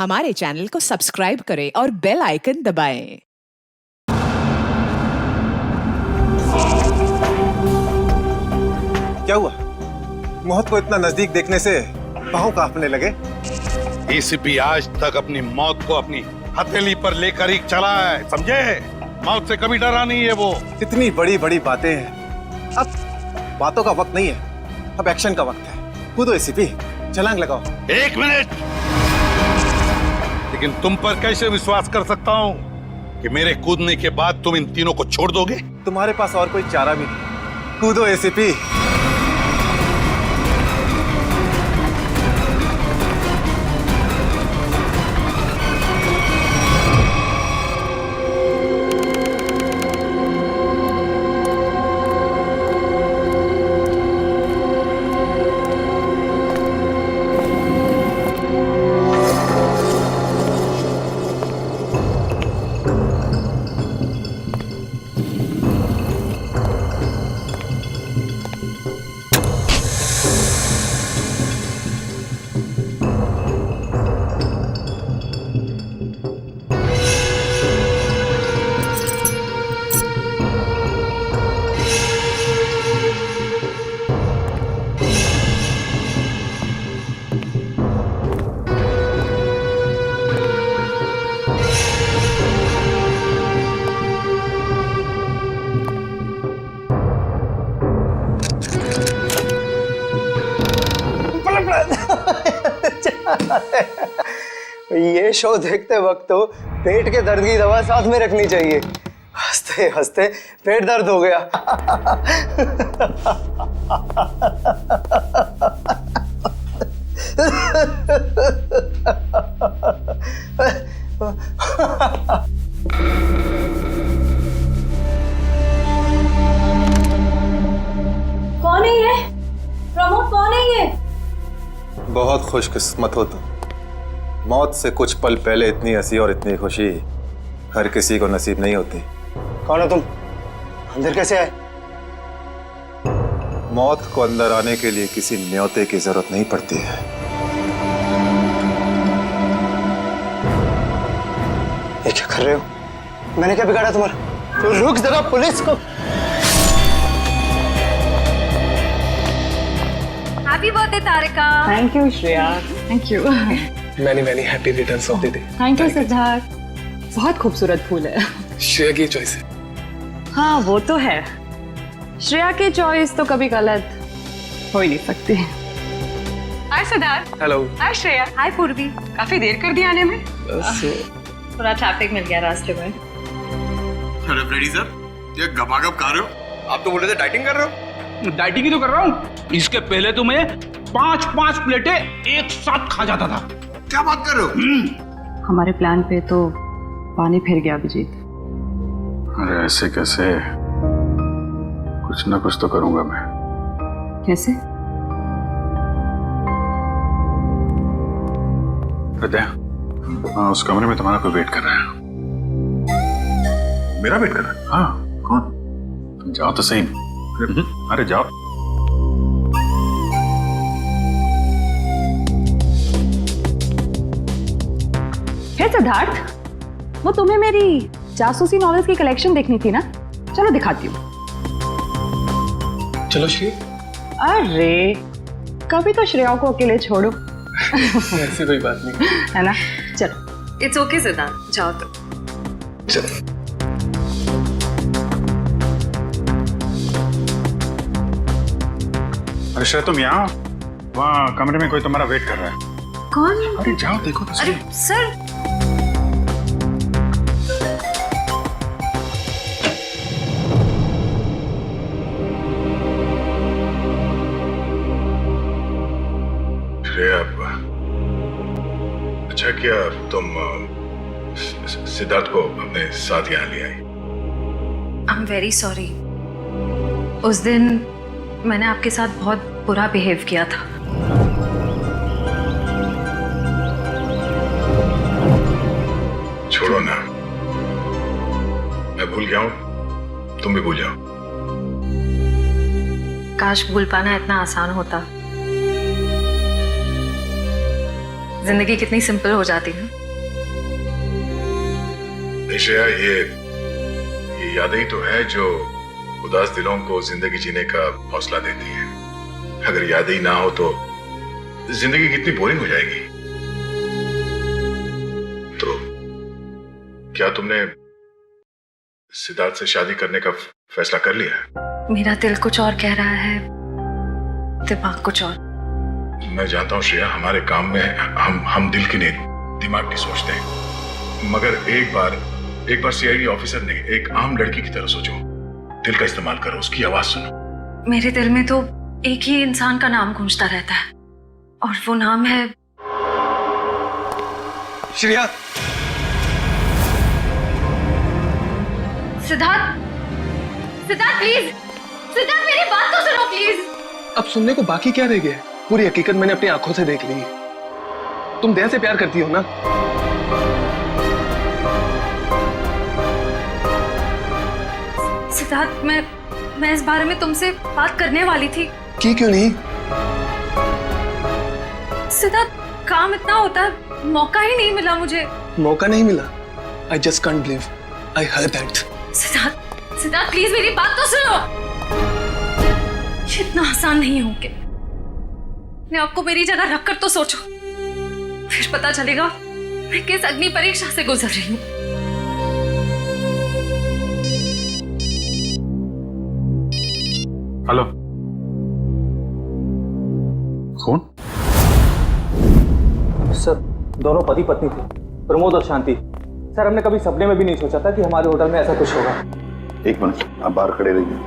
हमारे चैनल को सब्सक्राइब करें और बेल आइकन दबाएं। क्या हुआ? मौत को इतना नजदीक देखने से पांव कांपने लगे। एसीपी आज तक अपनी मौत को अपनी हथेली पर लेकर ही चला है, समझे? मौत से कभी डरा नहीं है वो। इतनी बड़ी बड़ी बातें हैं, अब बातों का वक्त नहीं है, अब एक्शन का वक्त है। कूदो एसीपी, छलांग लगाओ। 1 मिनट, लेकिन तुम पर कैसे विश्वास कर सकता हूँ कि मेरे कूदने के बाद तुम इन तीनों को छोड़ दोगे? तुम्हारे पास और कोई चारा भी नहीं। कूदो एसीपी। ये शो देखते वक्त तो पेट के दर्द की दवा साथ में रखनी चाहिए। हंसते हंसते पेट दर्द हो गया। कौन है ये? प्रमोद, कौन है ये? बहुत खुशकिस्मत हो तुम। मौत से कुछ पल पहले इतनी हंसी और इतनी खुशी हर किसी को नसीब नहीं होती। कौन हो तुम? अंदर कैसे आए? मौत को अंदर आने के लिए किसी न्योते की जरूरत नहीं पड़ती है। ये क्या कर रहे हो? मैंने क्या बिगाड़ा तुम्हारा? तो रुक जरा, पुलिस को। Happy birthday Tarika. Thank you Shreya. Thank you. Many happy returns of the day. Thank you Siddharth. बहुत खूबसूरत फूल है। श्रेया की चॉइस है। हाँ वो तो है, श्रेया की चॉइस तो कभी गलत हो ही नहीं सकती। हाय सिद्धार्थ। हेलो। हाय श्रेया। हाय पूर्वी। काफी देर कर दी आने में। बस थोड़ा ट्रैफिक मिल गया रास्ते में। अरे फ्रेडी सर, ये गपागप खा रहे हो? आप तो बोल रहे थे डाइटिंग कर रहे हो। डाइटिंग ही तो कर रहा हूँ। इसके पहले तो मैं 5-5 प्लेटें एक साथ खा जाता था। क्या बात कर रहे हो? हमारे प्लान पे तो पानी फिर गया अभिजीत। अरे ऐसे कैसे? कुछ ना कुछ तो करूंगा मैं। कैसे? हृदय, हाँ, उस कमरे में तुम्हारा कोई वेट कर रहा है। मेरा वेट कर रहा है? हाँ। कौन? तुम जाओ तो सही। अरे जाओ। हे सिद्धार्थ, वो तुम्हें मेरी जासूसी नॉवेल्स की कलेक्शन देखनी थी ना? चलो दिखाती हूँ। चलो श्री। अरे कभी तो श्रेया को अकेले छोड़ो। ऐसी कोई बात नहीं है ना? चलो। इट्स ओके सिद्धार्थ, जाओ तो। चलो। अरे श्रेया, तुम यहाँ? वहाँ कमरे में कोई तुम्हारा वेट कर रहा है। कौन? अरे जाओ देखो तो सही। अरे सर, श्रेया, अच्छा किया तुम सिद्धार्थ को अपने साथ यहाँ ले आई। I am very sorry. उस दिन मैंने आपके साथ बहुत बुरा बिहेव किया था। छोड़ो ना, मैं भूल गया हूँ, तुम भी भूल जाओ। काश भूल पाना इतना आसान होता। जिंदगी कितनी सिंपल हो जाती है। श्रेया, ये यादें ही तो है जो उदास दिलों को जिंदगी जीने का हौसला देती है। अगर यादें ही ना हो तो जिंदगी कितनी बोरिंग हो जाएगी। तो क्या तुमने सिद्धार्थ से शादी करने का फैसला कर लिया? मेरा दिल कुछ और कह रहा है, दिमाग कुछ और। मैं जानता हूँ श्रेया, हमारे काम में हम दिल की नहीं दिमाग की सोचते हैं, मगर एक बार सीआईडी ऑफिसर ने एक आम लड़की की तरह सोचो। दिल का इस्तेमाल करो, उसकी आवाज सुनो। मेरे दिल में तो एक ही इंसान का नाम गूंजता रहता है, और वो नाम है श्रेया। सिद्धार्थ। सिद्धार्थ प्लीज, सिद्धार्थ मेरी बात तो सुनो प्लीज। अब सुनने को बाकी क्या रह गया है? पूरी हकीकत मैंने अपनी आंखों से देख ली है। तुम दया से प्यार करती हो ना? सिद्धार्थ, मैं इस बारे में तुमसे बात करने वाली थी। क्यों नहीं? सिद्धार्थ, काम इतना होता है, मौका ही नहीं मिला मुझे। मौका नहीं मिला? I just can't believe I heard that. Siddharth please मेरी बात तो सुनो। ये इतना आसान नहीं हो के। अपने आपको मेरी जगह रखकर तो सोचो, फिर पता चलेगा मैं किस अग्नि परीक्षा से गुजर रही हूँ। हेलो, कौन? सर, दोनों पति पत्नी थे, प्रमोद और शांति। सर, हमने कभी सपने में भी नहीं सोचा था कि हमारे होटल में ऐसा कुछ होगा। एक मिनट, आप बाहर खड़े रहिए।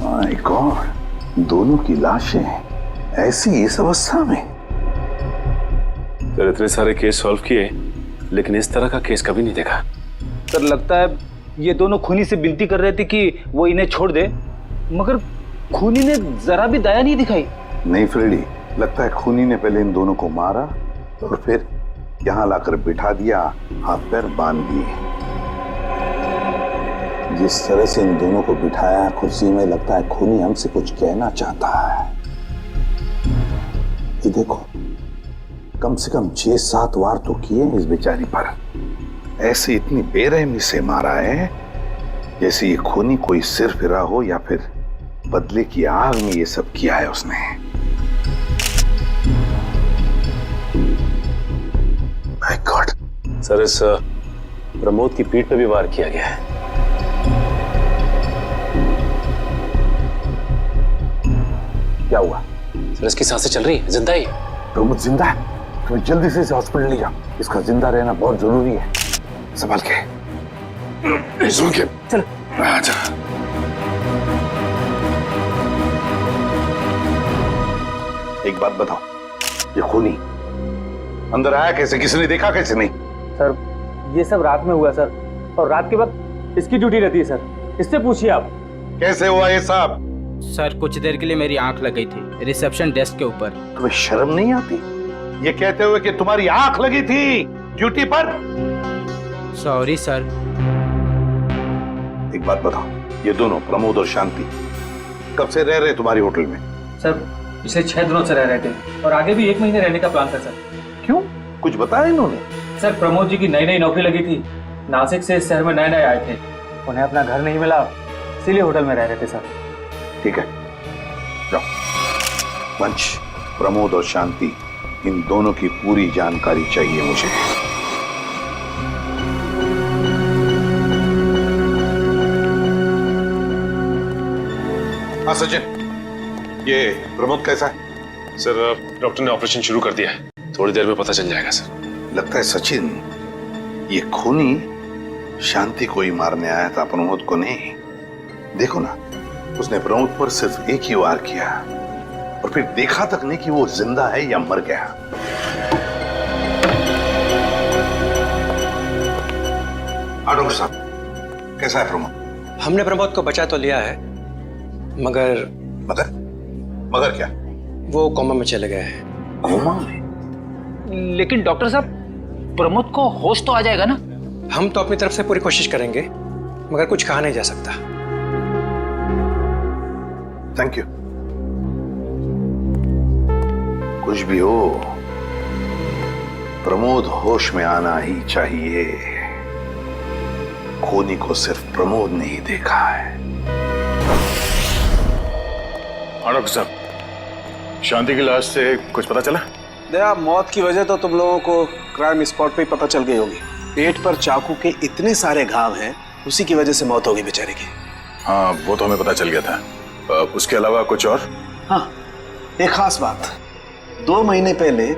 माय गॉड, दोनों की लाशें ऐसी इस अवस्था में। सर, इतने सारे केस सॉल्व किए, लेकिन इस तरह का केस कभी नहीं देखा। सर, लगता है ये दोनों खूनी से विनती कर रहे थे कि वो इन्हें छोड़ दे, मगर खूनी ने जरा भी दया नहीं दिखाई। नहीं फ्रेडी, लगता है खूनी ने पहले इन दोनों को मारा और फिर यहाँ लाकर बिठा दिया, हाथ पैर बांध दिए। जिस तरह से इन दोनों को बिठाया कुर्सी में, लगता है खूनी हमसे कुछ कहना चाहता है। ये देखो, कम से कम 6-7 वार तो किए इस बेचारी पर। ऐसे इतनी बेरहमी से मारा है जैसे ये खूनी कोई सिर फिरा हो या फिर बदले की आग में ये सब किया है उसने। My God. सर, इस प्रमोद की पीठ पे भी वार किया गया है। क्या हुआ? सर, इसकी सांसें चल रही है, जिंदा ही। प्रमोद जिंदा है? तुम्हें जल्दी से इसे हॉस्पिटल ले जाओ, इसका जिंदा रहना बहुत जरूरी है। संभाल के, सुन के चल। आजा। एक बात बताओ, ये खूनी अंदर आया कैसे? किसी ने देखा कैसे? नहीं सर, ये सब रात में हुआ सर, और रात के वक्त इसकी ड्यूटी रहती है सर, इससे पूछिए आप। कैसे हुआ ये सब? सर, कुछ देर के लिए मेरी आंख लग गई थी रिसेप्शन डेस्क के ऊपर। तुम्हें शर्म नहीं आती ये कहते हुए कि तुम्हारी आंख लगी थी ड्यूटी पर? Sorry sir. एक बात बताओ, ये दोनों प्रमोद और शांति कब से रह रहे तुम्हारी होटल में? सर, पिछले 6 दिनों से रह रहे थे, और आगे भी 1 महीने रहने का प्लान था सर। क्यों, कुछ बताया इन्होंने? सर, प्रमोद जी की नई नौकरी लगी थी, नासिक से इस शहर में नए आए थे, उन्हें अपना घर नहीं मिला, इसीलिए होटल में रह रहे थे सर। ठीक है, जाओ। वंश, प्रमोद और शांति, इन दोनों की पूरी जानकारी चाहिए मुझे। हाँ सचिन, ये प्रमोद कैसा है? सर, डॉक्टर ने ऑपरेशन शुरू कर दिया है, थोड़ी देर में पता चल जाएगा सर। लगता है सचिन, ये खूनी शांति को ही मारने आया था, प्रमोद को नहीं। देखो ना, उसने प्रमोद पर सिर्फ एक ही वार किया और फिर देखा तक नहीं कि वो जिंदा है या मर गया। डॉक्टर साहब, कैसा है प्रमोद? हमने प्रमोद को बचा तो लिया है, मगर क्या? वो कोमा में चले गए हैं। कोमा में? लेकिन डॉक्टर साहब, प्रमोद को होश तो आ जाएगा ना? हम तो अपनी तरफ से पूरी कोशिश करेंगे, मगर कुछ कहा नहीं जा सकता। Thank you. कुछ भी हो, प्रमोद होश में आना ही चाहिए। खूनी को सिर्फ प्रमोद ने ही देखा है। डॉक्टर साहब, शांति की लाश से कुछ पता चला? दया, मौत की वजह तो तुम लोगों को क्राइम स्पॉट पे ही पता चल गई होगी। पेट पर चाकू के इतने सारे घाव हैं, उसी की वजह से मौत होगी बेचारे की। हाँ, वो तो हमें पता चल गया था। उसके अलावा कुछ और? हाँ, एक खास बात। 2 महीने पहले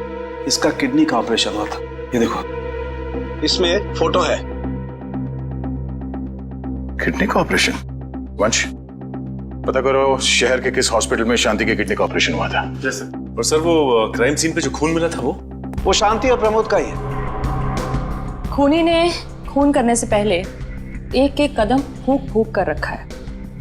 इसका किडनी का ऑपरेशन हुआ था। ये देखो, इसमें फोटो है। किडनी का ऑपरेशन? वंश, पता करो शहर के किस हॉस्पिटल में शांति के किडनी का ऑपरेशन हुआ था। जैसे? और सर, वो क्राइम सीन पे जो खून मिला था वो शांति और प्रमोद का ही है। खूनी ने खून करने से पहले एक एक कदम फूंक फूंक कर रखा है।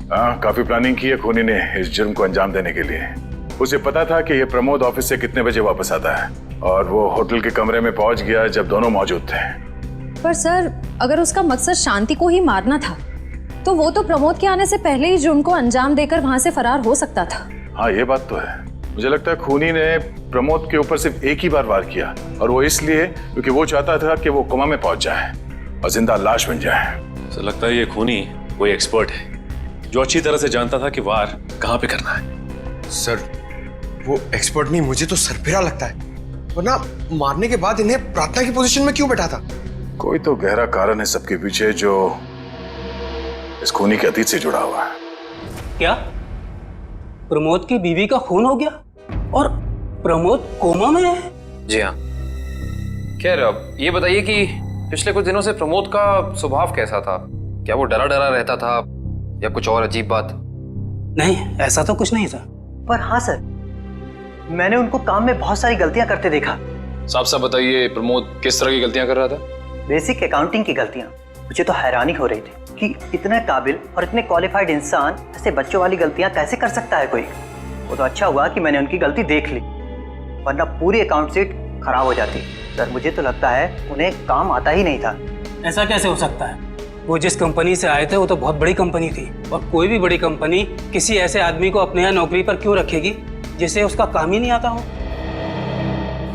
हाँ, काफी प्लानिंग की है खूनी ने इस जुर्म को अंजाम देने के लिए। उसे पता था कि ये प्रमोद ऑफिस से कितने बजे वापस आता है, और वो होटल के कमरे में पहुंच गया जब दोनों मौजूद थे। पर सर, अगर उसका मकसद शांति को ही मारना था, तो वो तो प्रमोद के आने से पहले ही जुर्म को अंजाम देकर वहां से फरार हो सकता था। हाँ, ये बात तो है। मुझे लगता है खूनी ने प्रमोद के ऊपर सिर्फ एक ही बार वार किया, और वो इसलिए क्योंकि वो चाहता था कि वो कोमा में पहुंच जाए और जिंदा लाश बन जाए। सर, लगता है ये खूनी कोई एक्सपर्ट है जो अच्छी तरह से जानता था कि वार कहाँ पे करना है। सर, वो एक्सपर्ट नहीं, मुझे तो सरफिरा लगता है। वरना मारने के बाद इन्हें प्रार्थना की पोजीशन में क्यों बैठा था? कोई तो गहरा कारण है सबके पीछे जो इस खूनी के अतीत से जुड़ा हुआ है। क्या प्रमोद की बीवी का खून हो गया और प्रमोद कोमा में है? जी हाँ। खैर, अब ये बताइए कि पिछले कुछ दिनों से प्रमोद का स्वभाव कैसा था? क्या वो डरा डरा रहता था या कुछ और अजीब बात? नहीं, ऐसा तो कुछ नहीं था। पर हाँ सर, मैंने उनको काम में बहुत सारी गलतियां करते देखा। साफ साफ बताइए, प्रमोद किस तरह की गलतियां कर रहा था? बेसिक अकाउंटिंग की गलतियां। मुझे तो हैरानी हो रही थी कि इतने काबिल और इतने क्वालिफाइड इंसान ऐसे बच्चों वाली गलतियां कैसे कर सकता है कोई। वो तो अच्छा हुआ कि मैंने उनकी गलती देख ली, वरना पूरी अकाउंट शीट खराब हो जाती। सर, मुझे तो लगता है उन्हें काम आता ही नहीं था। ऐसा कैसे हो सकता है? वो जिस कंपनी से आए थे वो तो बहुत बड़ी कंपनी थी, और कोई भी बड़ी कंपनी किसी ऐसे आदमी को अपने यहाँ नौकरी पर क्यों रखेगी जिसे उसका काम ही नहीं आता हो?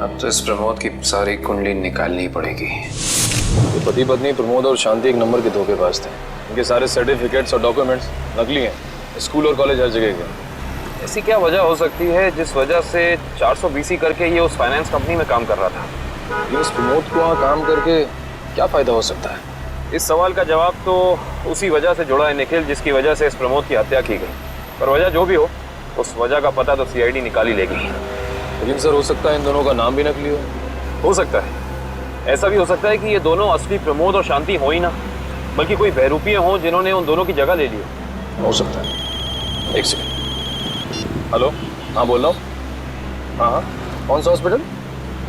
अब तो इस प्रमोद की सारी कुंडली निकालनी पड़ेगी। ये पति पत्नी प्रमोद और शांति एक नंबर के धोखेबाज थे। इनके सारे सर्टिफिकेट्स और डॉक्यूमेंट्स नकली हैं। स्कूल और कॉलेज हर जगह के। ऐसी क्या वजह हो सकती है जिस वजह से 400 BC करके ये उस फाइनेंस कंपनी में काम कर रहा था? ये इस प्रमोद को वहाँ काम करके क्या फायदा हो सकता है? इस सवाल का जवाब तो उसी वजह से जुड़ा है निखिल, जिसकी वजह से इस प्रमोद की हत्या की गई। पर वजह जो भी हो, उस वजह का पता तो CID निकाल ही लेगी। लेकिन सर, हो सकता है इन दोनों का नाम भी नकली हो सकता है। ऐसा भी हो सकता है कि ये दोनों असली प्रमोद और शांति हो ही ना, बल्कि कोई बहरूपिये हों जिन्होंने उन दोनों की जगह ले ली हो सकता है। एक सेकंड। हेलो, हाँ बोल रहा हूँ। हाँ, कौन सा hospital?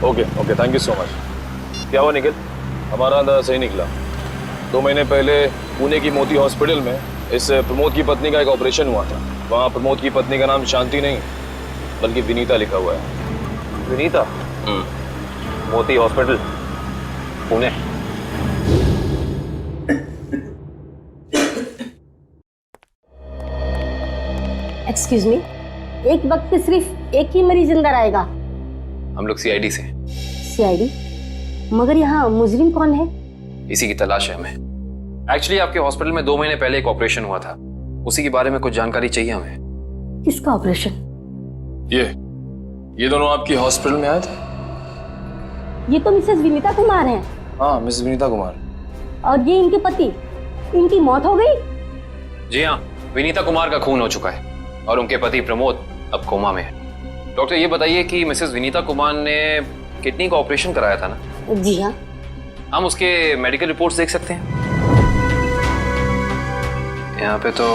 Okay, thank you so much. क्या हुआ निखिल? हमारा अंदाजा सही निकला। 2 महीने पहले पुणे की मोती हॉस्पिटल में इस प्रमोद की पत्नी का एक ऑपरेशन हुआ था। वहाँ प्रमोद की पत्नी का नाम शांति नहीं बल्कि विनीता लिखा हुआ है। विनीता? मोती हॉस्पिटल, पुणे। एक्सक्यूज मी, एक वक्त पे सिर्फ एक ही मरीज अंदर आएगा? हम लोग CID से। CID? मगर यहाँ मुजरिम कौन है? इसी की तलाश है हमें। एक्चुअली आपके हॉस्पिटल में 2 महीने पहले एक ऑपरेशन हुआ था, उसी के बारे में कुछ जानकारी चाहिए हमें। किसका ऑपरेशन? ये दोनों आपके हॉस्पिटल में आए थे? ये तो मिसेस विनीता कुमार हैं। हाँ, मिसेस विनीता कुमार। और ये इनके पति, इनकी मौत हो गई? जी हाँ, विनीता कुमार का खून हो चुका है और उनके पति प्रमोद अब कोमा में है। डॉक्टर, ये बताइए कि मिसेस विनीता कुमार ने किडनी का ऑपरेशन कराया था ना? जी हाँ। हम उसके मेडिकल रिपोर्ट्स देख सकते हैं? यहाँ पे तो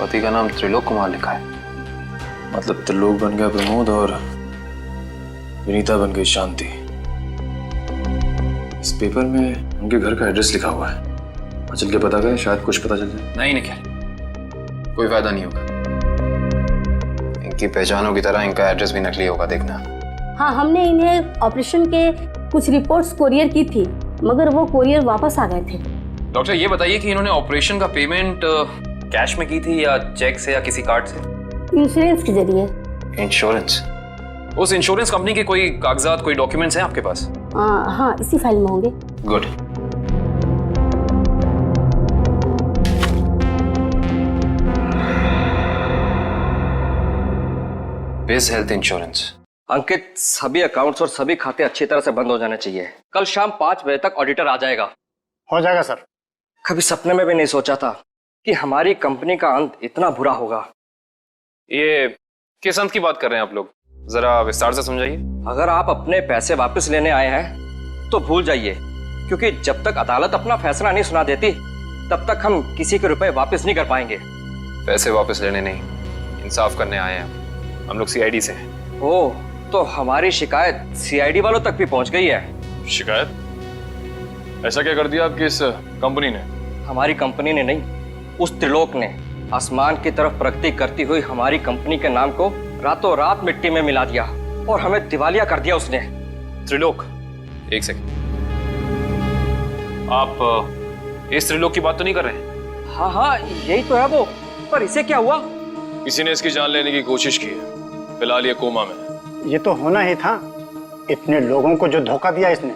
पति का नाम त्रिलोक कुमार लिखा है। मतलब त्रिलोक बन गया प्रमोद और विनीता बन गई शांति। इस पेपर में उनके घर का एड्रेस लिखा हुआ है। चल के पता करें, शायद कुछ पता चल जाए। नहीं निखिल, कोई फायदा नहीं होगा। इनकी पहचानों की तरह इनका एड्रेस भी नकली होगा, देखना। हाँ, हमने इन्हें ऑपरेशन के कुछ रिपोर्ट्स कोरियर की थी, मगर वो कोरियर वापस आ गए थे। डॉक्टर ये बताइए कि इन्होंने ऑपरेशन का पेमेंट कैश में की थी या चेक से या किसी कार्ड से? इंश्योरेंस के जरिए। इंश्योरेंस? उस इंश्योरेंस कंपनी के कोई कागजात, कोई डॉक्यूमेंट्स हैं आपके पास? हाँ, इसी फाइल में होंगे। गुड। बिज हेल्थ इंश्योरेंस। अंकित, सभी अकाउंट्स और सभी खाते अच्छी तरह से बंद हो जाने चाहिए। कल शाम 5 बजे तक ऑडिटर आ जाएगा। हो जाएगा सर। कभी सपने में भी नहीं सोचा था कि हमारी कंपनी का अंत इतना बुरा होगा। ये किस अंत की बात कर रहे हैं आप लोग? जरा विस्तार से समझाइए। अगर आप अपने पैसे वापस लेने आए हैं तो भूल जाइए, क्योंकि जब तक अदालत अपना फैसला नहीं सुना देती तब तक हम किसी के रुपए वापस नहीं कर पाएंगे। पैसे वापस लेने नहीं, इंसाफ करने आए हैं हम लोग सीआईडी से। ओह, तो हमारी शिकायत सीआईडी वालों तक भी पहुंच गई है। शिकायत? ऐसा क्या कर दिया आपकी इस कंपनी ने? हमारी कंपनी ने नहीं, उस त्रिलोक ने आसमान की तरफ प्रगति करती हुई हमारी कंपनी के नाम को रातों रात मिट्टी में मिला दिया और हमें दिवालिया कर दिया उसने। त्रिलोक? एक सेकंड, आप इस त्रिलोक की बात तो नहीं कर रहे? हाँ, यही तो है वो। पर इसे क्या हुआ? किसी ने इसकी जान लेने की कोशिश की है, फिलहाल ये कोमा में। ये तो होना ही था, इतने लोगों को जो धोखा दिया इसने।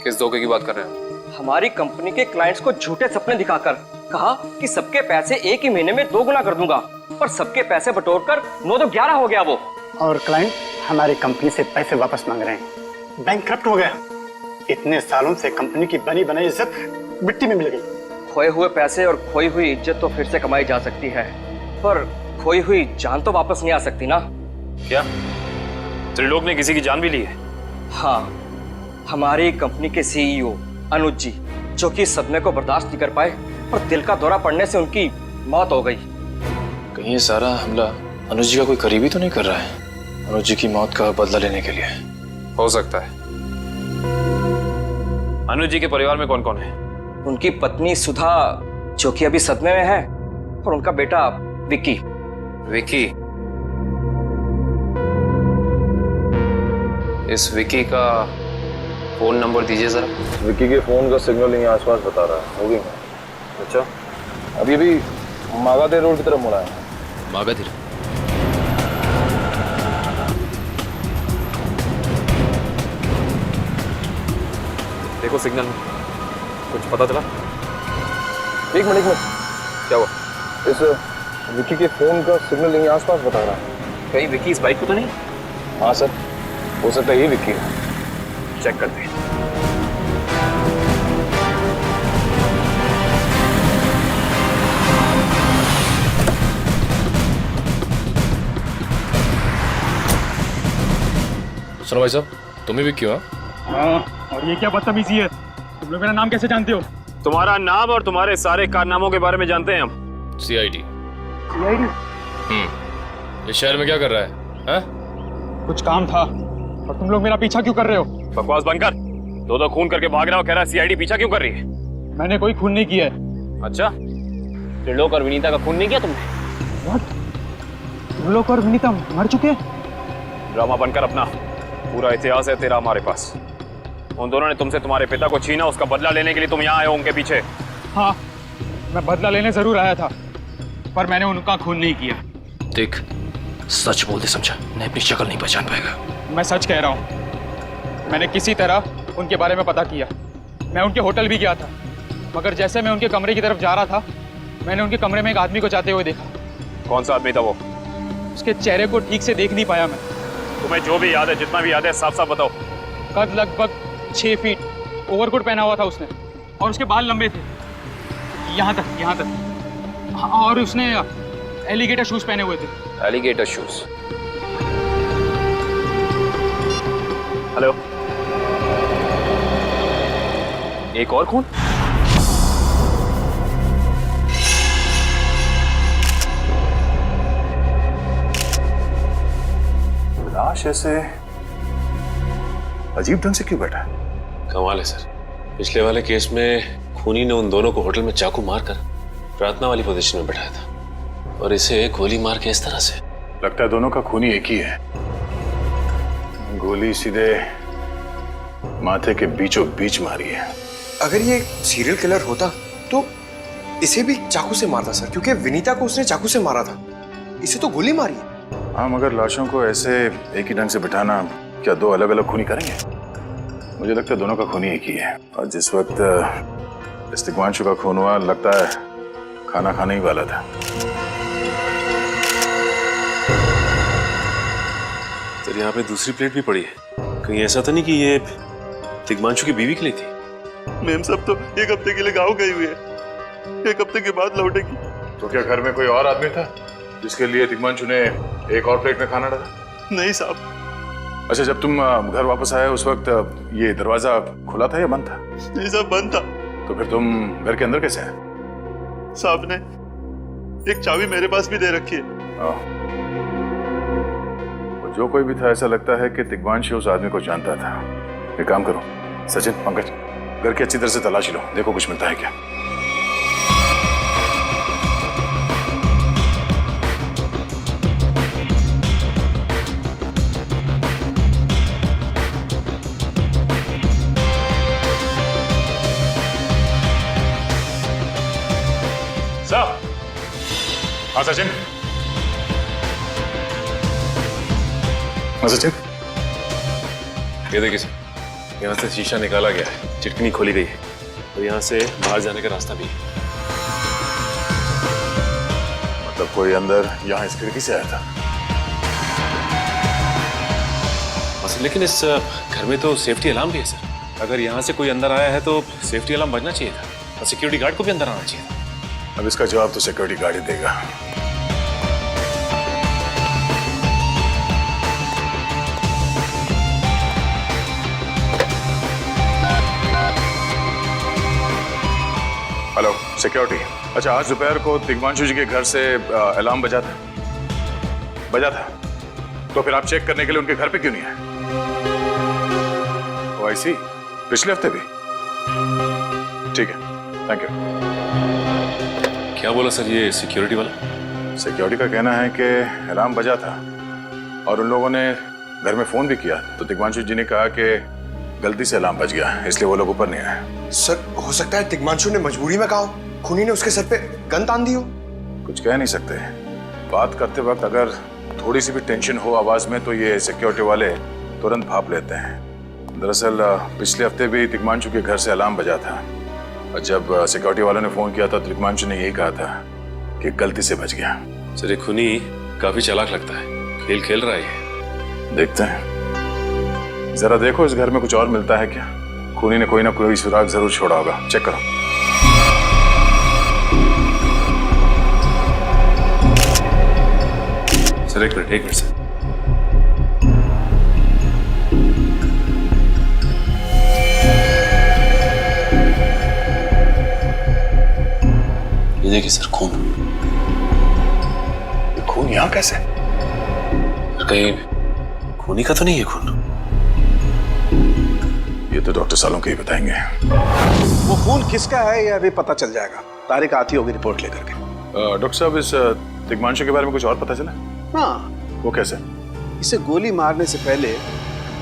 किस धोखे की बात कर रहे हैं? हमारी कंपनी के क्लाइंट्स को झूठे सपने दिखाकर कहा कि सबके पैसे एक ही महीने में 2 गुना कर दूंगा, पर सबके पैसे बटोरकर 9 तो 11 हो गया वो। और क्लाइंट हमारी कंपनी से पैसे वापस मांग रहे हैं। बैंकक्रप्ट हो गया। इतने सालों से कंपनी की बनी बनाई इज्जत मिट्टी में मिल गई। खोए हुए पैसे और खोई हुई इज्जत तो फिर से कमाई जा सकती है, पर खोई हुई जान तो वापस नहीं आ सकती ना। क्या त्रिलोक ने किसी की जान भी ली है? हाँ, हमारी कंपनी के सीईओ अनुज जी, जो कि सदमे को बर्दाश्त नहीं कर पाए और दिल का दौरा पड़ने से उनकी मौत हो गई। कहीं ये सारा हमला अनुज जी का कोई करीबी तो नहीं कर रहा है? अनुज जी की मौत का बदला लेने के लिए हो सकता है। अनुज जी के परिवार में कौन कौन है? उनकी पत्नी सुधा, जो कि अभी सदमे में है, और उनका बेटा विक्की। विक्की? इस विक्की का फोन नंबर दीजिए जरा। विक्की के फोन का सिग्नल यहीं आसपास बता रहा है। होगी? अच्छा, अभी भी मागाधर रोड की तरफ मुड़ा है। मागाधर? देखो सिग्नल में कुछ पता चला? एक मिनट। क्या हुआ? इस विक्की के फोन का सिग्नल यहीं आसपास बता रहा है। कहीं विक्की इस बाइक पे तो नहीं? हाँ सर, हो सकता है ये विक्की है। चेक करते हैं। सुनो भाई साहब, तुम ही विक्की हो? हाँ, और ये क्या बदतमीजी है? तुम लोग मेरा नाम कैसे जानते हो? तुम्हारा नाम और तुम्हारे सारे कारनामों के बारे में जानते हैं हम। सीआईडी। सीआईडी? इस शहर में क्या कर रहा है? हाँ? कुछ काम था, और तुम लोग मेरा पीछा क्यों कर रहे हो? बकवास बंद कर। दो खून करके भाग रहा हो, कह रहा है सीआईडी पीछा क्यों कर रही है? मैंने कोई खून नहीं किया है। अच्छा, त्रिलोक और विनीता का खून नहीं किया तुमने? त्रिलोक और विनीता मर चुके? ड्रामा बनकर अपना पूरा इतिहास है तेरा हमारे पास। उन दोनों ने तुमसे तुम्हारे पिता को छीना, उसका बदला लेने के लिए तुम यहाँ आए हो उनके पीछे। हाँ, मैं बदला लेने जरूर आया था, पर मैंने उनका खून नहीं किया। देख, सच बोल दे समझा, नहीं अपनी शक्ल नहीं पहचान पाएगा। मैं सच कह रहा हूँ, मैंने किसी तरह उनके बारे में पता किया। मैं उनके होटल भी गया था, मगर जैसे मैं उनके कमरे की तरफ जा रहा था, मैंने उनके कमरे में एक आदमी को जाते हुए देखा। कौन सा आदमी था वो? उसके चेहरे को ठीक से देख नहीं पाया मैं। तुम्हें जो भी याद है, जितना भी याद है, साफ साफ बताओ। कद लगभग 6 फीट, ओवरकोट पहना हुआ था उसने, और उसके बाल लंबे थे यहाँ तक। और उसने एलिगेटर शूज पहने हुए थे। Alligator shoes? हेलो, एक और खून? लाश ऐसे अजीब ढंग से क्यों बैठा है? कमाल है सर, पिछले वाले केस में खूनी ने उन दोनों को होटल में चाकू मारकर प्रार्थना वाली पोजीशन में बैठाया था, और इसे गोली मार के इस तरह से। लगता है दोनों का खूनी एक ही है। गोली सीधे माथे के बीचों बीच मारी है। अगर ये सीरियल किलर होता तो इसे भी चाकू से मारता सर, क्योंकि विनीता को उसने चाकू से मारा था, इसे तो गोली मारी है। हाँ, मगर लाशों को ऐसे एक ही ढंग से बिठाना क्या दो अलग अलग खूनी करेंगे? मुझे लगता है दोनों का खूनी एक ही है। और जिस वक्त इस तिग्मांशु का खून हुआ, लगता है खाना खाने ही वाला था। सर, यहाँ पे दूसरी प्लेट भी पड़ी है। कहीं ऐसा तो नहीं कि ये तिग्मांशु की बीवी के लिए थी? मैम सब तो एक हफ्ते के लिए गाँव गई हुई है, एक हफ्ते के बाद लौटेगी। तो क्या घर में कोई और आदमी था जिसके लिए तिग्मांशु ने एक और प्लेट में खाना डाला? नहीं साहब। अच्छा, जब तुम घर वापस आए उस वक्त ये दरवाजा खुला था या बंद था? नहीं साहब, बंद था। तो फिर तुम घर के अंदर कैसे आए? साहब ने एक चाबी मेरे पास भी दे रखी है। तो जो कोई भी था, ऐसा लगता है कि तिग्मांशु उस आदमी को जानता था। एक काम करो सचिन, पंकज, घर की अच्छी तरह से तलाशी लो, देखो कुछ मिलता है क्या। हाँ सचिन, हाँ सचिन, ये देखिए सर, यहाँ से शीशा निकाला गया है, चिटकनी खोली गई है और यहाँ से बाहर जाने का रास्ता भी है। मतलब कोई अंदर यहाँ इस खिड़की से आया था? बस, लेकिन इस घर में तो सेफ्टी अलार्म भी है सर। अगर यहाँ से कोई अंदर आया है तो सेफ्टी अलार्म बजना चाहिए था और सिक्योरिटी गार्ड को भी अंदर आना चाहिए था। अब इसका जवाब तो सिक्योरिटी गार्ड ही देगा। Hello security. अच्छा, आज दोपहर को तिग्मांशु जी के घर से अलार्म बजा था? बजा था। तो फिर आप चेक करने के लिए उनके घर पे क्यों नहीं आए? ओ आई सी, पिछले हफ्ते भी? ठीक है, थैंक यू। क्या बोला सर ये सिक्योरिटी वाला? सिक्योरिटी का कहना है कि अलार्म बजा था और उन लोगों ने घर में फोन भी किया, तो तिग्मांशु जी ने कहा कि गलती से अलार्म बज गया, इसलिए वो लोग ऊपर नहीं आए। सर, हो सकता है तिग्मांशु ने मजबूरी में कहा हो, खूनी ने उसके सर पे गन तान दी हो। कुछ कह नहीं सकते। बात करते वक्त अगर थोड़ी सी भी टेंशन हो आवाज में तो ये सिक्योरिटी वाले तुरंत भाप लेते हैं। दरअसल पिछले हफ्ते भी तिग्मांशु के घर से अलार्म बजा था और जब सिक्योरिटी वालों ने फोन किया था तो तिग्मांशु ने यही कहा था कि गलती से बच गया। सर, ये खूनी काफी चालाक लगता है, खेल खेल रहा है। देखते हैं, जरा देखो इस घर में कुछ और मिलता है क्या। खूनी ने कोई ना कोई सुराग जरूर छोड़ा होगा, चेक करो। सर एक मिनट सर। ये देखिए सर, खून। ये खून यहाँ कैसे? कहीं खूनी का तो नहीं है खून? ये तो डॉक्टर सालों के ही बताएंगे। वो खून किसका है ये अभी पता चल जाएगा। तारिक आती होगी रिपोर्ट लेकर के। डॉक्टर साहब, इस तिग्मांशु के बारे में कुछ और पता चला? हाँ। वो कैसे? इसे गोली मारने से पहले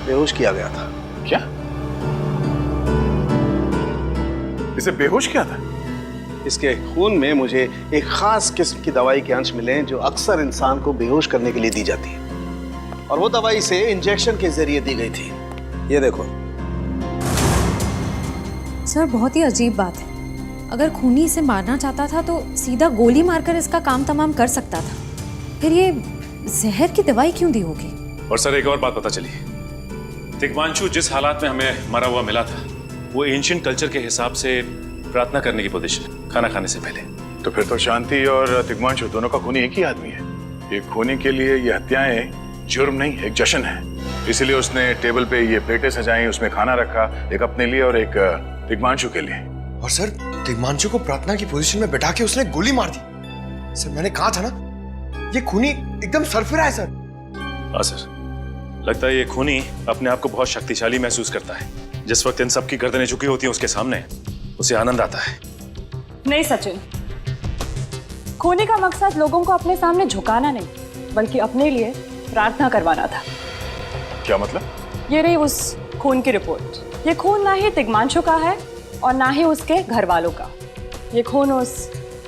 बेहोश किया गया था। क्या? इसे बेहोश किया था? इसके खून में मुझे एक खास किस्म की दवाई के अंश मिले हैं जो अक्सर इंसान को बेहोश करने के लिए दी जाती है, और वो दवाई से इंजेक्शन के जरिए दी गई थी। ये देखो। सर, बहुत ही अजीब बात है। अगर खूनी इसे मारना चाहता था तो सीधा गोली मारकर इसका काम तमाम कर सकता था। फिर ये जहर की दवाई क्यों दी होगी? और सर एक और बात पता चली, तिग्मांशु जिस हालात में हमें मरा हुआ मिला था वो एंशिएंट कल्चर के हिसाब से प्रार्थना करने की पोजीशन, खाना खाने से पहले। तो फिर तो शांति और तिग्मांशु दोनों का खूनी एक ही आदमी है। ये खूनी के लिए ये हत्याएं जुर्म नहीं, एक जश्न है। इसलिए उसने टेबल पे ये प्लेटें सजाई, उसमें खाना रखा, एक अपने लिए और एक तिग्मांशु के लिए। और सर, तिग्मांशु को प्रार्थना की पोजीशन में बैठा के उसने गोली मार दी। सर, मैंने कहा था ना, ये खूनी एकदम सरफिरा है सर। हाँ सर, लगता है ये खूनी अपने आप को बहुत शक्तिशाली महसूस करता है। जिस वक्त इन सब की गर्दनें झुकी होती हैं उसके सामने, उसे आनंद आता है। नहीं सचिन, खूनी का मकसद लोगों को अपने सामने झुकाना नहीं, बल्कि अपने लिए प्रार्थना करवाना था। क्या मतलब? ये रही उस खून की रिपोर्ट। ये खून ना ही तिग्मांशु का है और ना ही उसके घर वालों का। ये खून उस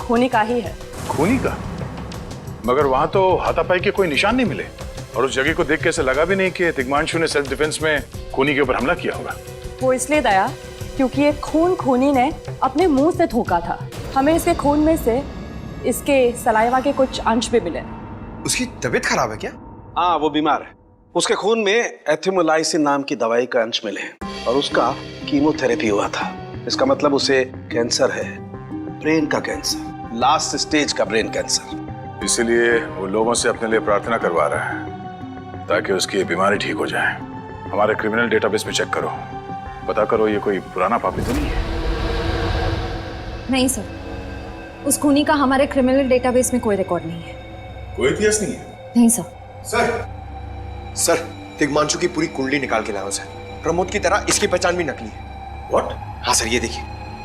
खूनी का ही है। खूनी का? मगर वहां तो हाथापाई के कोई निशान नहीं मिले और उस जगह को देख के ऐसा लगा भी नहीं कि तिग्मांशु ने सेल्फ डिफेंस में खूनी के ऊपर हमला किया होगा। वो इसलिए दया क्योंकि ये खून खूनी ने अपने मुंह से थूका था। हमें इसके खून में से इसके सलाइवा के कुछ अंश भी मिले। उसकी तबीयत खराब है क्या? हाँ, वो बीमार है। उसके खून में एथिमोलाइसिन नाम की दवाई का अंश मिले हैं और उसका कीमोथेरेपी हुआ था। इसका मतलब उसे कैंसर है, ब्रेन का कैंसर, लास्ट स्टेज का ब्रेन कैंसर। इसीलिए वो लोगों से अपने लिए प्रार्थना करवा रहा है ताकि उसकी बीमारी ठीक हो जाए। हमारे क्रिमिनल डेटाबेस में चेक करो, पता करो ये कोई पुराना पापी तो नहीं है। नहीं सर, उस खूनी का हमारे क्रिमिनल डेटाबेस में कोई रिकॉर्ड नहीं है। कोई इतिहास नहीं है? नहीं सर। सर तिग्मांशु की पूरी कुंडली निकाल के लाओ सर। प्रमोद की तरह इसकी पहचान भी नकली है। व्हाट? हाँ सर, ये देखिए,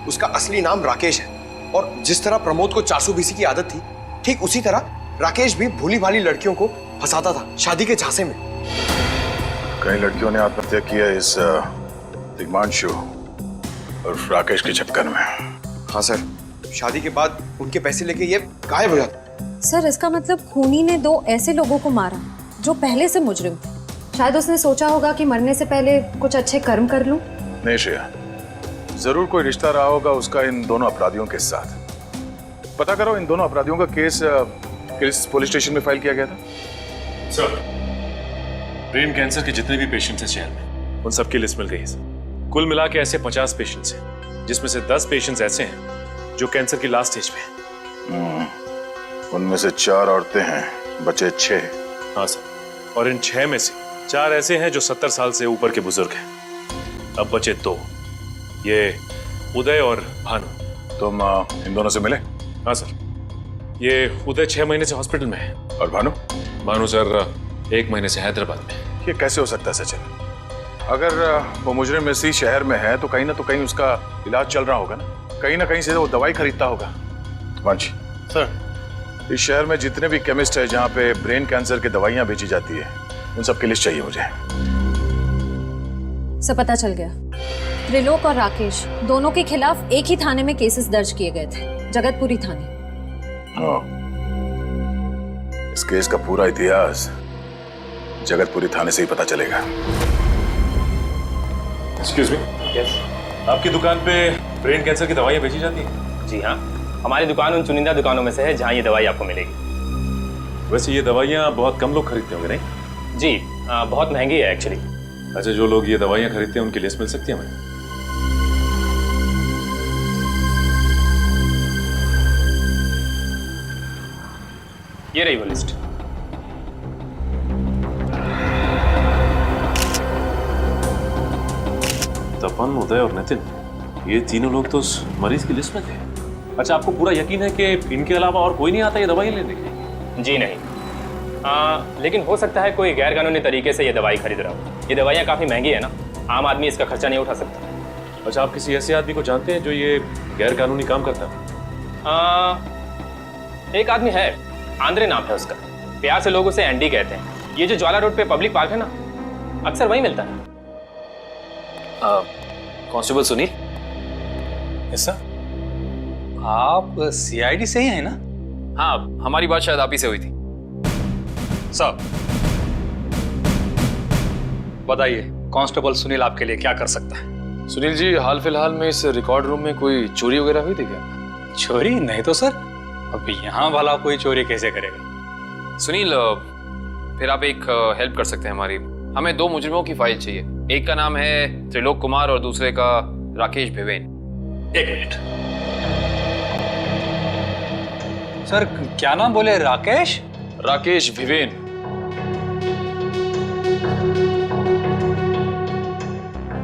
उसका असली नाम राकेश है और जिस तरह प्रमोद को चासू बीसी की आदत थी, ठीक उसी तरह राकेश भी भोली भाली लड़कियों को फंसाता था शादी के झांसे में। कई लड़कियों ने आत्महत्या किया इस तिग्मांशु और राकेश के चक्कर में। हाँ सर, शादी के बाद उनके पैसे लेके ये गायब हो जाता। सर इसका मतलब खूनी ने 2 ऐसे लोगों को मारा जो पहले से मुजरिम थे। शायद उसने सोचा होगा कि मरने से पहले कुछ अच्छे कर्म कर लूं। नहीं श्रेया, जरूर कोई रिश्ता रहा होगा उसका इन दोनों अपराधियों के साथ। पता करो इन दोनों अपराधियों का केस किस पुलिस स्टेशन में फाइल किया गया था? सर, ब्रेन कैंसर के जितने भी पेशेंट्स हैं शहर में, उन सबकी लिस्ट मिल गई है सर। कुल मिला के ऐसे 50 पेशेंट्स हैं, जिसमें से 10 पेशेंट्स ऐसे हैं जो कैंसर की लास्ट स्टेज पे हैं। उनमें से 4 औरतें हैं, बचे 6। हाँ सर, और इन 6 में से 4 ऐसे हैं जो 70 साल से ऊपर के बुजुर्ग हैं। अब बचे 2, ये उदय और भानु। तुम इन दोनों से मिले? हाँ सर, ये उदय 6 महीने से हॉस्पिटल में है। और भानु? भानु सर 1 महीने से हैदराबाद में। ये कैसे हो सकता है सचिन? अगर वो मुजरिम इसी शहर में है तो कहीं ना उसका इलाज चल रहा होगा ना कहीं से वो दवाई खरीदता होगा। वंश सर, इस शहर में जितने भी केमिस्ट है जहाँ पे ब्रेन कैंसर की दवाइयाँ बेची जाती है, उन सब की लिस्ट चाहिए मुझे। सब पता चल गया। त्रिलोक और राकेश दोनों के खिलाफ एक ही थाने में केसेस दर्ज किए गए थे, जगतपुरी थाने। इस केस का पूरा इतिहास जगतपुरी थाने से ही पता चलेगा। Excuse me. यस। आपकी दुकान पे ब्रेन कैंसर की दवाइयाँ बेची जाती हैं? जी हाँ, हमारी दुकान उन चुनिंदा दुकानों में से है जहाँ ये दवाई आपको मिलेगी। वैसे ये दवाइयाँ बहुत कम लोग खरीदते होंगे नहीं? जी, बहुत महंगी है एक्चुअली। अच्छा, जो लोग ये दवाइयाँ खरीदते हैं उनकी लिस्ट मिल सकती है हमें? ये रही वो लिस्ट। तपन, उदय और नितिन, ये तीनों लोग तो उस मरीज की लिस्ट में थे। अच्छा, आपको पूरा यकीन है कि इनके अलावा और कोई नहीं आता ये दवाई लेने के लिए? जी नहीं, लेकिन हो सकता है कोई गैर कानूनी तरीके से ये दवाई खरीद रहा हो। ये दवाइयाँ काफ़ी महंगी है ना, आम आदमी इसका खर्चा नहीं उठा सकता। अच्छा, आप किसी ऐसे आदमी को जानते हैं जो ये गैर कानूनी काम करता है? एक आदमी है, आंद्रे नाम है उसका। प्यार से लोग उसे एंडी कहते हैं। ये जो ज्वाला रोड पे पब्लिक पार्क है ना, अक्सर वहीं मिलता है। कांस्टेबल सुनील? ऐसा? आप सीआईडी से ही हैं ना? हाँ, हमारी बात शायद आप ही से हुई थी। साहब बताइए, कांस्टेबल सुनील आपके लिए क्या कर सकता है? सुनील जी, हाल फिलहाल में इस रिकॉर्ड रूम में कोई चोरी वगैरह हुई थी क्या? चोरी नहीं तो सर, अब यहाँ वाला कोई चोरी कैसे करेगा? सुनील, फिर आप एक हेल्प कर सकते हैं हमारी। हमें 2 मुजरिमों की फाइल चाहिए। एक का नाम है त्रिलोक कुमार और दूसरे का राकेश भिवेन। 1 मिनट सर, क्या नाम बोले? राकेश? राकेश भिवेन।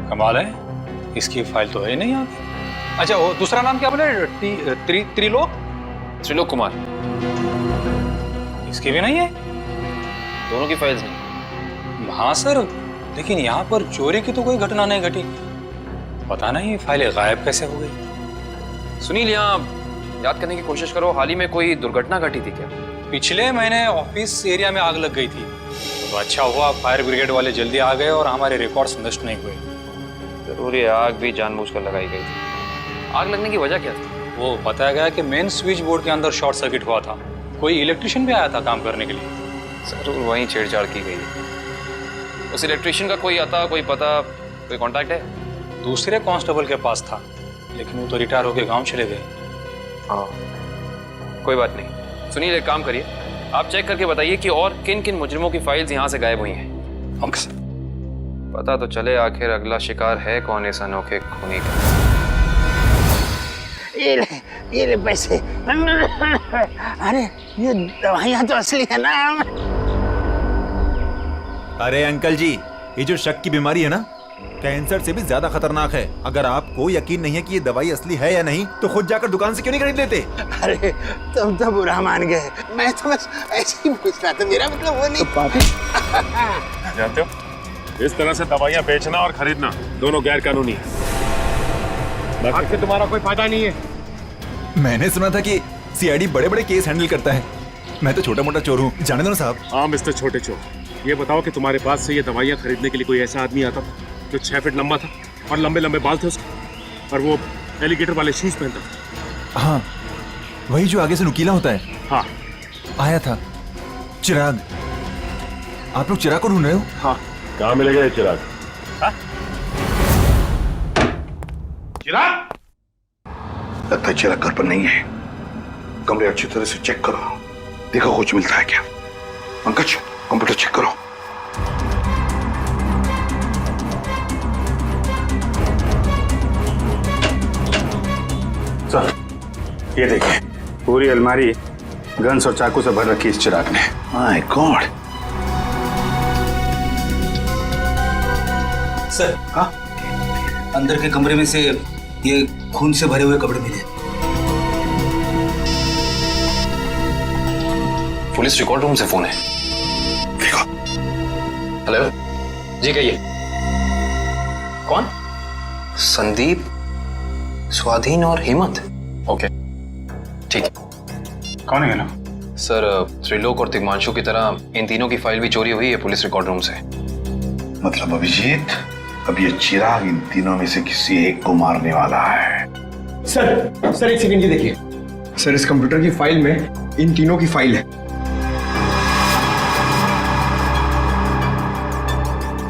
कमाल है, इसकी फाइल तो है नहीं यहाँ। अच्छा, वो दूसरा नाम क्या बोले? त्रिलोक? त्रिलोक कुमार। इसकी भी नहीं है? दोनों की फाइल्स नहीं। हाँ सर, लेकिन यहाँ पर चोरी की तो कोई घटना नहीं घटी। पता नहीं फाइलें गायब कैसे हो गई। सुनील, यहाँ याद करने की कोशिश करो, हाल ही में कोई दुर्घटना घटी थी क्या? पिछले महीने ऑफिस एरिया में आग लग गई थी, तो अच्छा हुआ फायर ब्रिगेड वाले जल्दी आ गए और हमारे रिकॉर्ड्स नष्ट नहीं हुए। जरूर ये आग भी जानबूझकर लगाई गई थी। आग लगने की वजह क्या थी? वो बताया गया कि मेन स्विच बोर्ड के अंदर शॉर्ट सर्किट हुआ था। कोई इलेक्ट्रिशियन भी आया था काम करने के लिए। जरूर वहीं छेड़छाड़ की गई है। उस इलेक्ट्रिशियन का कोई आता, कोई पता, कोई कांटेक्ट है? दूसरे कांस्टेबल के पास था, लेकिन वो तो रिटायर होकर गांव चले गए। हाँ, कोई बात नहीं। सुनील, एक काम करिए, आप चेक करके बताइए कि और किन किन मुजरिमों की फाइल्स यहाँ से गायब हुई हैं। पता तो चले आखिर अगला शिकार है कौन इस अनोखे खूनी का। ये ले पैसे। अरे ये दवाइयाँ तो असली है ना। अरे अंकल जी, ये जो शक की बीमारी है ना, कैंसर से भी ज्यादा खतरनाक है। अगर आपको यकीन नहीं है कि ये दवाई असली है या नहीं, तो खुद जाकर दुकान से क्यों नहीं खरीद लेते? अरे तुम तो बुरा मान गए, मैं तो बस ऐसे ही पूछ रहा था, मेरा मतलब वो नहीं। जानते हो, इस तरह से दवाइयाँ बेचना और खरीदना दोनों गैर कानूनी है। बाकी तुम्हारा कोई फायदा नहीं है। मैंने सुना था कि सीआईडी बड़े-बड़े केस हैंडल करता है। मैं तो छोटा-मोटा चोर हूँ, जाने दो साहब। हाँ मिस्टर छोटे चोर, ये बताओ कि तुम्हारे पास से ये दवाइयाँ खरीदने के लिए कोई ऐसा आदमी आता था जो 6 फीट लंबा था और लंबे लंबे बाल थे उसके, और वो एलिगेटर वाले शूज पहनता था? हाँ, वही जो आगे से नुकीला होता है। हाँ, आया था चिराग। आप लोग चिराग को ढूंढ रहे हो? हाँ। कहाँ मिलेगा ये चिराग? चिराग? लगता है चिराग घर पर नहीं है। कमरे अच्छी तरह से चेक करो, देखो कुछ मिलता है क्या। पंकज, कंप्यूटर चेक करो। सर, ये देखिए, पूरी अलमारी गन्स और चाकू से भर रखी इस चिराग ने। My God. सर, हाँ, अंदर के कमरे में से ये खून से भरे हुए कपड़े मिले। पुलिस रिकॉर्ड रूम से फोन है। हेलो जी, कहिए। कौन? संदीप, स्वाधीन और हिम्मत। ओके, ठीक है। कौन है ये लोग? सर, त्रिलोक और तिग्मांशु की तरह इन तीनों की फाइल भी चोरी हुई है पुलिस रिकॉर्ड रूम से। मतलब अभिजीत, अब ये चिराग इन तीनों में से किसी एक को मारने वाला है। सर एक सेकंड, ये देखिए सर, इस कंप्यूटर की फाइल में इन तीनों की फाइल है।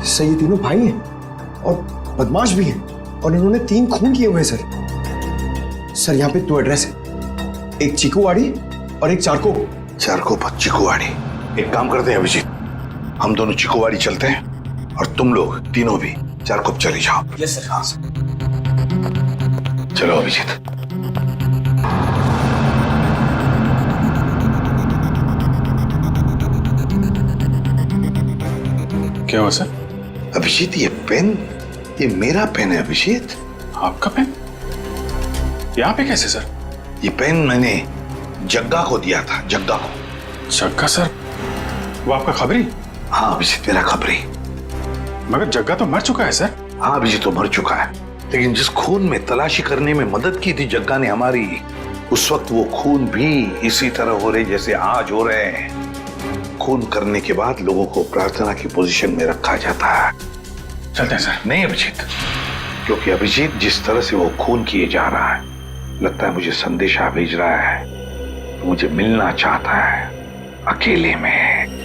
सर, ये तीनों भाई हैं और बदमाश भी हैं, और इन्होंने 3 खून किए हुए हैं सर। यहाँ पे 2 एड्रेस है, एक चीकूवाड़ी और एक चारको। चारको पर चीकूवाड़ी। एक काम करते हैं अभिजीत, हम दोनों चीकूवाड़ी चलते हैं और तुम लोग तीनों भी चारको चले जाओ। Yes sir. हाँ सर। चलो अभिजीत। क्या हुआ सर? अभिजीत, ये पेन, ये मेरा पेन है अभिजीत। आपका पेन? यहाँ पे कैसे सर? ये पेन मैंने जग्गा को दिया था, जग्गा को। जग्गा सर? वो आपका खबरी? हाँ अभिजीत, मेरा खबरी। मगर जग्गा तो मर चुका है सर। हाँ अभिजीत, तो मर चुका है, लेकिन जिस खून में तलाशी करने में मदद की थी जग्गा ने हमारी, उस वक्त वो खून भी इसी तरह हो रहे जैसे आज हो रहे हैं। खून करने के बाद लोगों को प्रार्थना की पोजीशन में रखा जाता है। चलते हैं सर। नहीं अभिजीत, क्योंकि अभिजीत जिस तरह से वो खून किए जा रहा है, लगता है मुझे संदेशा भेज रहा है, मुझे मिलना चाहता है अकेले में।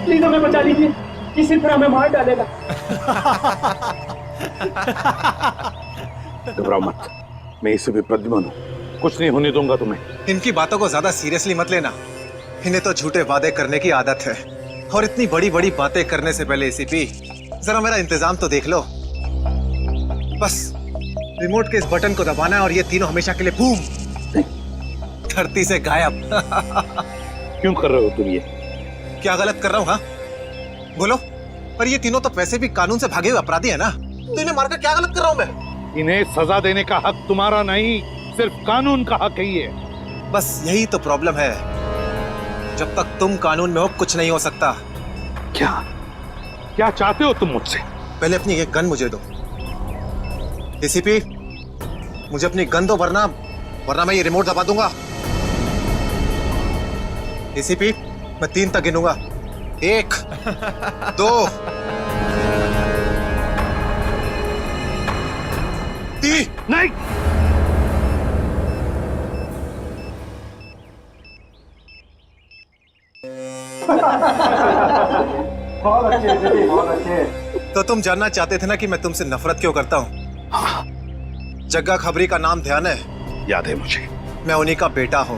प्लीज हमें बचा लीजिए, किसी तरह हमें मार डालेगा। घबराओ मत, मैं इसे भी प्रद्युम्न हूं, कुछ नहीं होने दूंगा तुम्हें। इनकी बातों को ज्यादा सीरियसली मत लेना, इन्हें तो झूठे वादे करने की आदत है, और इतनी बड़ी बड़ी बातें करने से पहले एसीपी जरा मेरा इंतजाम तो देख लो। बस रिमोट के इस बटन को दबाना है और ये तीनों हमेशा के लिए बूम धरती से गायब। क्यों कर रहे हो तुम ये? क्या गलत कर रहा हूँ? हाँ बोलो। पर ये तीनों तो वैसे भी कानून से भागे हुए अपराधी है ना, तो इन्हें मारकर क्या गलत कर रहा हूँ मैं? इन्हें सजा देने का हक तुम्हारा नहीं, सिर्फ कानून का हक ही है। बस यही तो प्रॉब्लम है, जब तक तुम कानून में हो कुछ नहीं हो सकता। क्या क्या चाहते हो तुम मुझसे? पहले अपनी ये गन मुझे दो। एसीपी, मुझे अपनी गन दो, वरना मैं ये रिमोट दबा दूंगा। एसीपी, मैं 3 तक गिनूंगा। 1 2 3। नहीं, बहुत अच्छे, बहुत अच्छे। तो तुम जानना चाहते थे ना कि मैं तुमसे नफरत क्यों करता हूं? हाँ। जग्गा खबरी का नाम ध्यान है? याद है मुझे। मैं उन्हीं का बेटा हूं।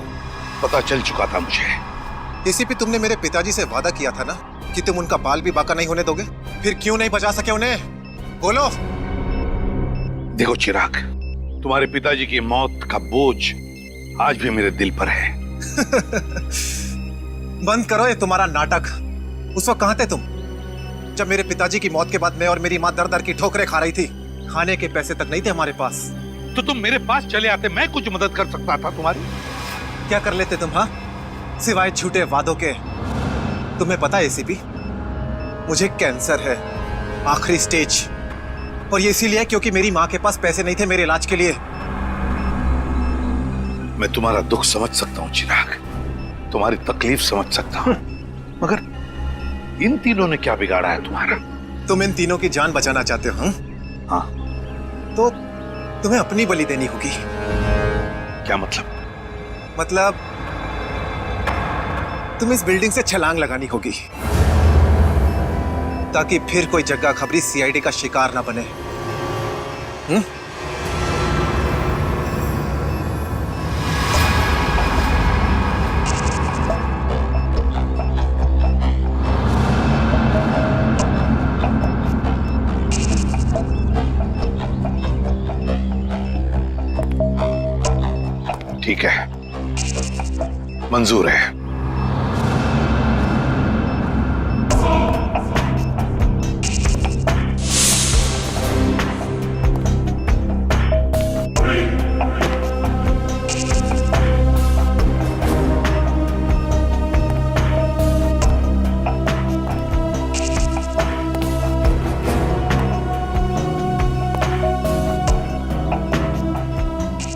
पता चल चुका था मुझे। एसीपी, तुमने मेरे पिताजी से वादा किया था ना कि तुम उनका बाल भी बाका नहीं होने दोगे, फिर क्यों नहीं बचा सके उन्हें? बोलो। देखो चिराग, तुम्हारे पिताजी की मौत का बोझ आज भी मेरे दिल पर है। बंद करो ये तुम्हारा नाटक। उस वक्त कहां थे तुम, जब मेरे पिताजी की मौत के बाद मैं और मेरी मां दर दर की ठोकरें खा रही थी? खाने के पैसे तक नहीं थे हमारे पास। तो तुम मेरे पास चले आते, मैं कुछ मदद कर सकता था तुम्हारी। क्या कर लेते तुम? हाँ, सिवाय झूठे वादों के। तुम्हें पता है एसीपी, मुझे कैंसर है, आखिरी स्टेज। और ये इसीलिए क्योंकि मेरी मां के पास पैसे नहीं थे मेरे इलाज के लिए। मैं तुम्हारा दुख समझ सकता हूँ चिराग, तुम्हारी तकलीफ समझ सकता हूँ, मगर इन तीनों ने क्या बिगाड़ा है तुम्हारा? तुम इन तीनों की जान बचाना चाहते हो? हाँ। तो तुम्हें अपनी बलि देनी होगी। क्या मतलब? मतलब तुम इस बिल्डिंग से छलांग लगानी होगी, ताकि फिर कोई जग्गा खबरी सीआईडी का शिकार ना बने। ठीक है, मंजूर है।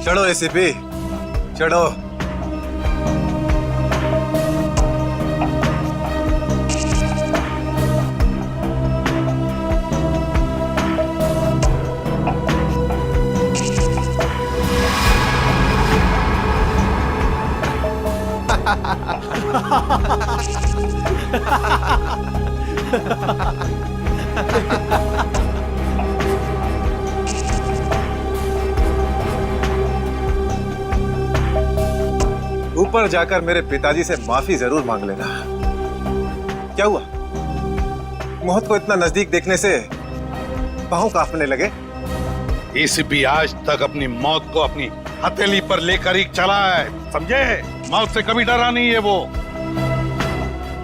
चढ़ो एसीपी, चढ़ो। ऊपर जाकर मेरे पिताजी से माफी जरूर मांग लेना। क्या हुआ, मौत को इतना नजदीक देखने से पांव कांपने लगे? एसीपी आज तक अपनी मौत को अपनी हथेली पर लेकर ही चला है, समझे? मौत से कभी डरा नहीं है वो।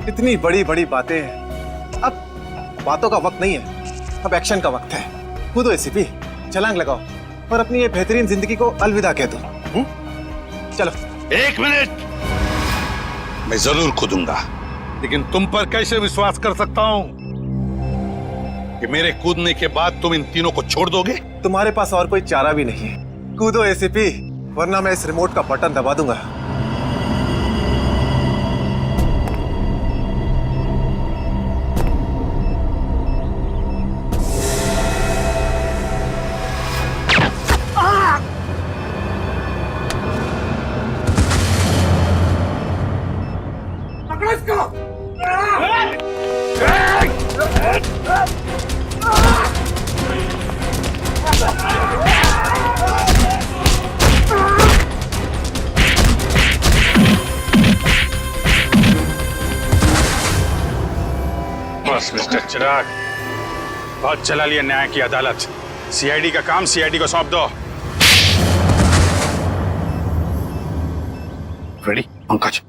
इतनी बड़ी बड़ी बातें, अब बातों का वक्त नहीं है, अब एक्शन का वक्त है। कूदो एसीपी, छलांग लगाओ और अपनी ये बेहतरीन जिंदगी को अलविदा कह दो। चलो। 1 मिनट, मैं जरूर कूदूंगा, लेकिन तुम पर कैसे विश्वास कर सकता हूं कि मेरे कूदने के बाद तुम इन तीनों को छोड़ दोगे? तुम्हारे पास और कोई चारा भी नहीं है। कूदो एसीपी, वरना मैं इस रिमोट का बटन दबा दूंगा। बस मिस्टर चिराग, बहुत चला लिया न्याय की अदालत। सीआईडी का काम सीआईडी को सौंप दो। रेडी? पंकज,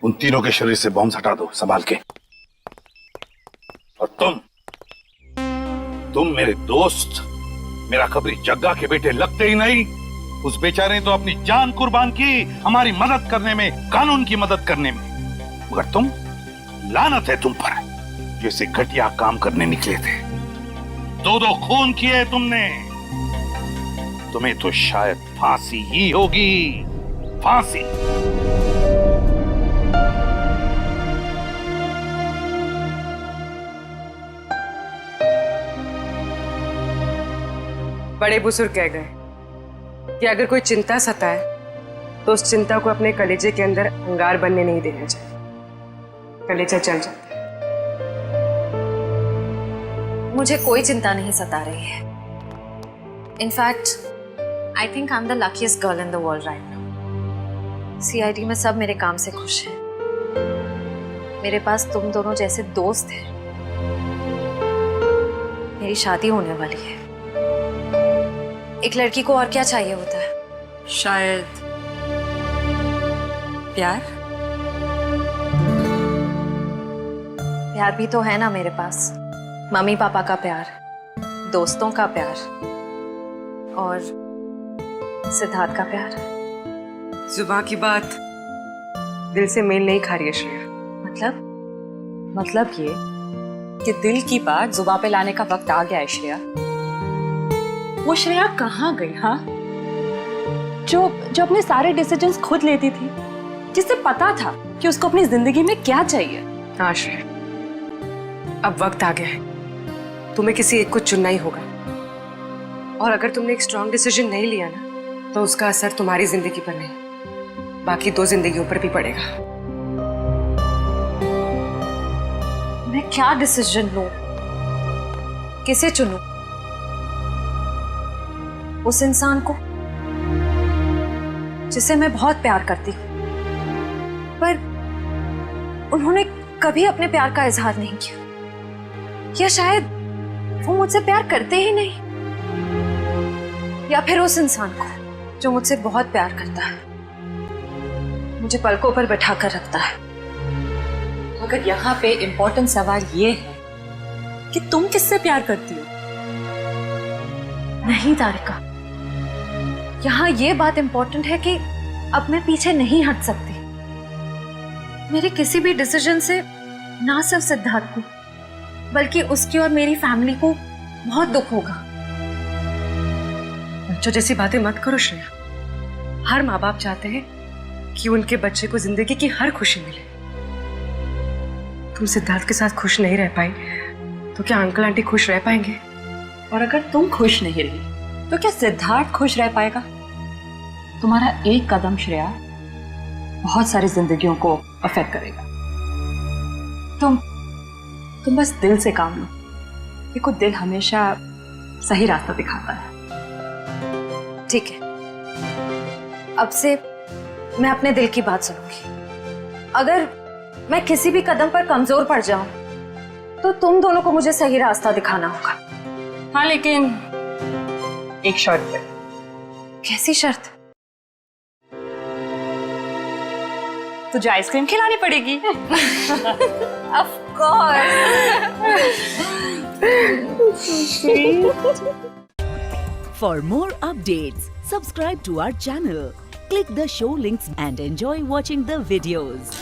उन तीनों के शरीर से बॉम्ब हटा दो संभाल के। और तुम मेरे दोस्त, मेरा कबरी जग्गा के बेटे लगते ही नहीं। उस बेचारे ने तो अपनी जान कुर्बान की हमारी मदद करने में, कानून की मदद करने में। मगर तुम, लानत है तुम पर, जैसे घटिया काम करने निकले थे। दो खून किए तुमने। तुम्हें तो शायद फांसी ही होगी, फांसी। बड़े बुजुर्ग कह गए कि अगर कोई चिंता सताए तो उस चिंता को अपने कलेजे के अंदर अंगार बनने नहीं देना चाहिए। कलेजा जल जाता है। मुझे कोई चिंता नहीं सता रही है। In fact I think I am the luckiest girl in the world right now. CID में सब मेरे काम से खुश हैं। मेरे पास तुम दोनों जैसे दोस्त हैं। मेरी शादी होने वाली है। एक लड़की को और क्या चाहिए होता है? शायद प्यार। प्यार भी तो है ना मेरे पास। मम्मी पापा का प्यार, दोस्तों का प्यार और सिद्धार्थ का प्यार। जुबान की बात दिल से मेल नहीं खा रही है श्रेया। मतलब ये कि दिल की बात जुबान पे लाने का वक्त आ गया है श्रेया। वो श्रेया कहाँ गई? हाँ, जो अपने सारे डिसीजंस खुद लेती थी, जिसे पता था कि उसको अपनी जिंदगी में क्या चाहिए। हाँ श्रेया, अब वक्त आ गया है। तुम्हें किसी एक को चुनना ही होगा। और अगर तुमने एक स्ट्रॉन्ग डिसीजन नहीं लिया ना, तो उसका असर तुम्हारी जिंदगी पर नहीं, बाकी 2 जिंदगियों पर भी पड़ेगा। मैं क्या डिसीजन लूं? किसे चुनूं? उस इंसान को जिसे मैं बहुत प्यार करती हूं, पर उन्होंने कभी अपने प्यार का इजहार नहीं किया, या शायद वो मुझसे प्यार करते ही नहीं, या फिर उस इंसान को जो मुझसे बहुत प्यार करता है, मुझे पलकों पर बैठा कर रखता है। मगर यहाँ पे इम्पोर्टेंट सवाल ये है कि तुम किससे प्यार करती हो? नहीं तारिका, यहाँ ये बात इम्पोर्टेंट है कि अब मैं पीछे नहीं हट सकती। मेरे किसी भी डिसीजन से ना सिर्फ सिद्धार्थ को, बल्कि उसकी और मेरी फैमिली को बहुत दुख होगा। बच्चों जैसी बातें मत करो श्रेया। हर माँ बाप चाहते हैं कि उनके बच्चे को जिंदगी की हर खुशी मिले। तुम सिद्धार्थ के साथ खुश नहीं रह पाई तो क्या अंकल आंटी खुश रह पाएंगे? और अगर तुम खुश नहीं रही तो क्या सिद्धार्थ खुश रह पाएगा? तुम्हारा एक कदम श्रेया बहुत सारी जिंदगियों को अफेक्ट करेगा। तुम बस दिल से काम लो। देखो, दिल हमेशा सही रास्ता दिखाता है। ठीक है, अब से मैं अपने दिल की बात सुनूंगी। अगर मैं किसी भी कदम पर कमजोर पड़ जाऊं तो तुम दोनों को मुझे सही रास्ता दिखाना होगा। हाँ, लेकिन एक शर्त पे। कैसी शर्त? तुझे आइसक्रीम खिलानी पड़ेगी। Of course. For more updates, subscribe to our channel, click the show links and enjoy watching the videos.